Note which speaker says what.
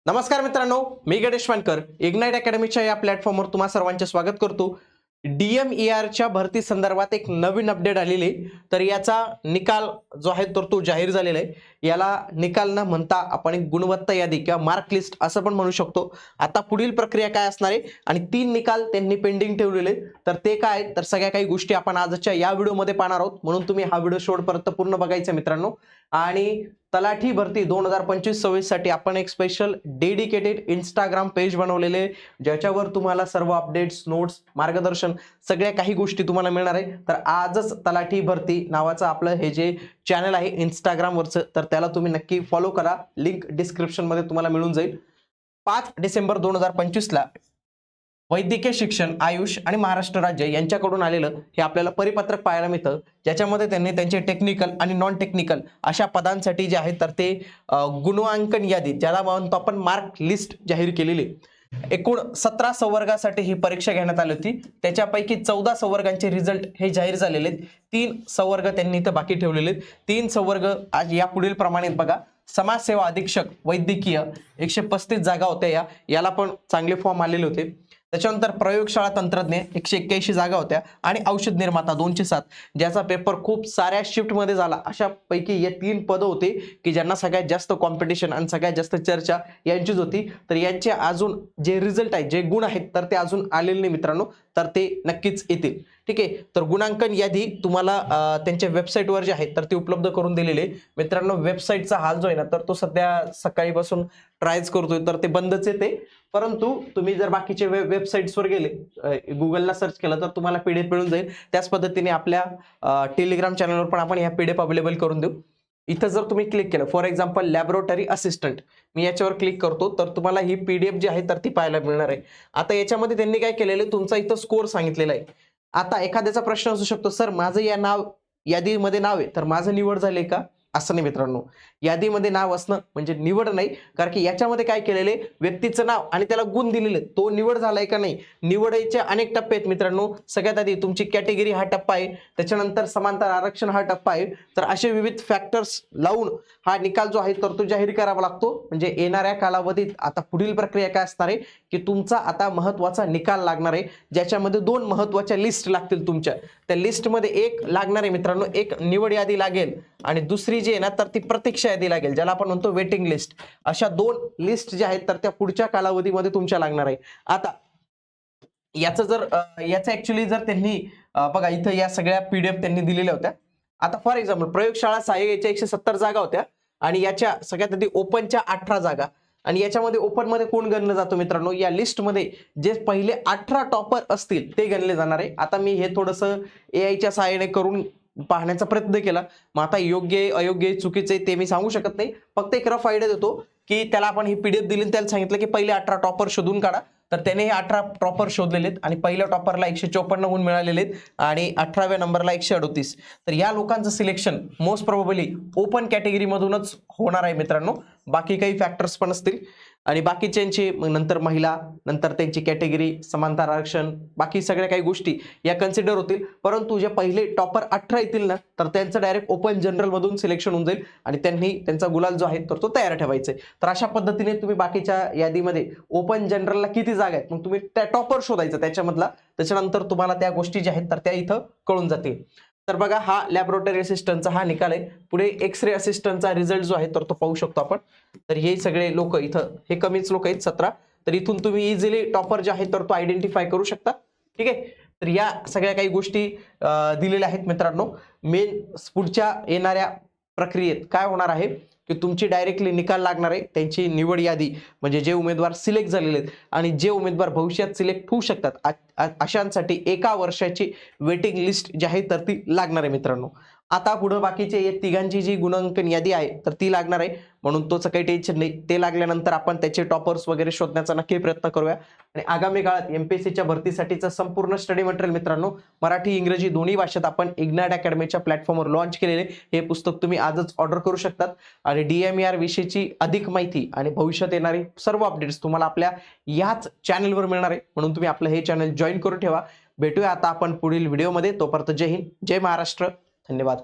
Speaker 1: नमस्कार मित्रांनो, मी गणेश मानकर इग्नाइट अकॅडमीच्या या प्लॅटफॉर्मवर तुम्हा सर्वांचे स्वागत करतो। DMERच्या भरती संदर्भात एक नवीन अपडेट आलेली, तर याचा निकाल जो आहे तर तो जाहीर झालेला आहे। याला निकाल न म्हणता आपण एक गुणवत्ता यादी किंवा मार्क लिस्ट असं पण म्हणू शकतो। आता पुढील प्रक्रिया काय असणार आहे आणि 3 निकाल त्यांनी पेंडिंग ठेवलेले, तर ते काय तर सगळ्या काही गोष्टी आपण आजच्या या व्हिडिओमध्ये पाहणार आहोत, म्हणून तुम्ही हा व्हिडिओ शेवटपर्यंत पूर्ण बघायचा मित्रांनो। आणि तलाठी भरती 2025-26 साठी आपण एक स्पेशल डेडिकेटेड इंस्टाग्राम पेज बनवलेले, ज्याच्यावर तुम्हाला सर्व अपडेट्स, नोट्स, मार्गदर्शन सगळ्या काही गोष्टी तुम्हाला मिळणार आहे। तर आजच तलाठी भरती नावाचं आपलं हे जे चॅनल आहे इंस्टाग्राम वरचं, तर त्याला तुम्ही नक्की फॉलो करा। लिंक डिस्क्रिप्शन मध्ये तुम्हाला मिळून जाईल। 5 डिसेंबर 2025 ला वैद्यकीय शिक्षण, आयुष आणि महाराष्ट्र राज्य यांच्याकडून आलेलं हे आपल्याला परिपत्रक पाहायला मिळतं, ज्याच्यामध्ये त्यांनी त्यांचे टेक्निकल आणि नॉन टेक्निकल अशा पदांसाठी जे आहे तर ते गुणांकन यादी, ज्याला म्हणतो आपण मार्क लिस्ट जाहीर केलेली। एकूण 17 संवर्गासाठी ही परीक्षा घेण्यात आली होती। त्याच्यापैकी 14 संवर्गांचे रिझल्ट हे जाहीर झालेले आहेत। 3 संवर्ग त्यांनी इथं बाकी ठेवलेले आहेत। 3 संवर्ग आज या पुढील प्रमाणे बघा। समाजसेवा अधीक्षक वैद्यकीय 135 जागा होत्या, याला पण चांगले फॉर्म आलेले होते। त्याच्यानंतर प्रयोगशाळा तंत्रज्ञ 181 जागा होत्या आणि औषध निर्माता 207, ज्याचा पेपर खूप साऱ्या शिफ्ट मध्ये झाला। अशा पैकी हे 3 पद होते की ज्यांना सगळ्यात जास्त कॉम्पिटिशन आणि सगळ्यात जास्त चर्चा यांचीच होती। तर यांचे अजून जे रिझल्ट आहेत, जे गुण आहेत, तर ते अजून आलेले नाही मित्रांनो, तर ते नक्कीच येतील। ठीक आहे, तर गुणांकन यादी तुम्हाला त्यांच्या वेबसाईटवर जे आहे तर ते उपलब्ध करून दिलेले मित्रांनो। वेबसाईटचा हाल जो आहे ना, तर तो सध्या सकाळीपासून ट्रायच करतोय, तर ते बंदच येते। परंतु तुम्ही जर बाकीचे वेबसाईट्सवर गेले, गुगलला सर्च केलं तर तुम्हाला पीडीएफ मिळून जाईल। त्याच पद्धतीने आपल्या टेलिग्राम चॅनलवर पण आपण ह्या पीडीएफ अवेलेबल करून देऊ। इथं जर तुम्ही क्लिक केलं, फॉर एक्झाम्पल लॅबोरेटरी असिस्टंट, मी याच्यावर क्लिक करतो, तर तुम्हाला ही पीडीएफ जी आहे तर ती पाहायला मिळणार आहे। आता याच्यामध्ये त्यांनी काय केलेलं आहे, तुमचा इथं स्कोर सांगितलेला आहे। आता एखाद्याचा प्रश्न असू शकतो, सर माझं या यादीमध्ये नाव आहे, तर माझं निवड झाले का? असं नाही मित्रांनो, यादीमध्ये नाव असणं म्हणजे निवड नाही, कारण की याच्यामध्ये काय केलेले, व्यक्तीचं नाव आणि त्याला गुण दिलेले, तो निवड झालाय का नाही। निवडीचे अनेक टप्पे आहेत मित्रांनो। सगळ्यात आधी तुमची कॅटेगरी हा टप्पा आहे, त्याच्यानंतर समांतर आरक्षण हा टप्पा आहे। तर असे विविध फॅक्टर्स लावून हा निकाल जो आहे तर तो जाहीर करावा लागतो। म्हणजे येणाऱ्या कालावधीत आता पुढील प्रक्रिया काय असणार आहे की तुमचा आता महत्त्वाचा निकाल लागणार आहे, ज्याच्यामध्ये 2 महत्त्वाच्या लिस्ट लागतील तुमच्या। त्या लिस्टमध्ये एक लागणार आहे मित्रांनो, एक निवड यादी लागेल आणि दुसरी जी आहे ना तर ती प्रतीक्षा यादी लागेल, ज्याला आपण म्हणतो वेटिंग लिस्ट। अशा 2 लिस्ट ज्या आहेत तर त्या पुढच्या कालावधीमध्ये तुमच्या लागणार आहे। आता याचं जर याचं ऍक्च्युअली जर त्यांनी बघा इथं या सगळ्या पीडीएफ त्यांनी दिलेल्या होत्या। आता फॉर एक्झाम्पल प्रयोगशाळा सहाय्यकाच्या 170 जागा होत्या आणि याच्या सगळ्यात आधी ओपनच्या 18 जागा, आणि याच्यामध्ये ओपन मध्ये कोण गणलं जातो मित्रांनो, या लिस्ट मध्ये जे पहिले 18 टॉपर असतील ते गणले जाणार आहे। आता मी हे थोडंसं एआयच्या सहाय्याने करून पाहण्याचा प्रयत्न केला, मग आता योग्य आहे अयोग्य आहे चुकीचं आहे ते मी सांगू शकत नाही, फक्त एक रफ आयडिया देतो की त्याला आपण ही पीडीएफ दिली, त्याला सांगितलं की पहिले 18 टॉपर शोधून काढा, तर त्याने हे 18 टॉपर शोधलेले आहेत आणि पहिल्या टॉपरला 154 गुण मिळालेले आहेत आणि 18व्या नंबरला 138। तर या लोकांचं selection most probably open category मधूनच होणार आहे मित्रांनो। बाकी काही फॅक्टर्स पण असतील आणि बाकीच्यांची नंतर महिला, नंतर त्यांची कॅटेगरी, समांतर आरक्षण, बाकी सगळ्या काही गोष्टी या कन्सिडर होतील। परंतु जे पहिले टॉपर 18 येतील ना, तर त्यांचं डायरेक्ट ओपन जनरल मधून सिलेक्शन होऊन जाईल आणि त्यांनी त्यांचा गुलाल जो आहे तर तो तयार ठेवायचा आहे। तर अशा पद्धतीने तुम्ही बाकीच्या यादीमध्ये ओपन जनरलला किती जागा आहेत, मग तुम्ही त्या टॉपर शोधायचा त्याच्यामधला, त्याच्यानंतर तुम्हाला त्या गोष्टी ज्या आहेत तर त्या इथं कळून जातील। तर बघा हा लॅबोरेटरी असिस्टंटचा हा निकाल आहे। पुढे एक्सरे असिस्टंटचा रिझल्ट जो आहे तर तो पाहू शकतो आपण। तर हे सगळे लोक इथं, हे कमीच लोक आहेत 17, तर इथून तुम्ही इझिली टॉपर जे आहे तर तो आयडेंटिफाय करू शकता। ठीक आहे, तर या सगळ्या काही गोष्टी दिलेल्या आहेत मित्रांनो। मेन पुढच्या येणाऱ्या प्रक्रियेत काय होणार आहे की तुमची डायरेक्टली निकाल लागणार आहे, त्यांची निवड यादी म्हणजे जे उमेदवार सिलेक्ट झालेले आहेत आणि जे उमेदवार भविष्यात सिलेक्ट होऊ शकतात अशांसाठी 1 वर्षाची वेटिंग लिस्ट जी आहे तर ती लागणार आहे मित्रांनो। आता पुढे बाकीचे या तिघांची जी गुणांकन यादी आहे तर ती लागणार आहे, म्हणून तोच काही टेन्शन नाही। ते लागल्यानंतर आपण त्याचे टॉपर्स वगैरे शोधण्याचा नक्की प्रयत्न करूया आणि आगामी काळात एमपीएससीच्या भरतीसाठीचं संपूर्ण स्टडी मटेरियल मित्रांनो मराठी इंग्रजी दोन्ही भाषेत आपण इग्नाइट अकॅडमीच्या प्लॅटफॉर्मवर लॉन्च केलेले। हे पुस्तक तुम्ही आजच ऑर्डर करू शकतात आणि DMER विषयीची अधिक माहिती आणि भविष्यात येणारी सर्व अपडेट्स तुम्हाला आपल्या याच चॅनलवर मिळणार आहे, म्हणून तुम्ही आपलं हे चॅनल जॉईन करून ठेवा। भेटूया आता आपण पुढील व्हिडिओमध्ये, तोपर्यंत जय हिंद, जय महाराष्ट्र, धन्यवाद।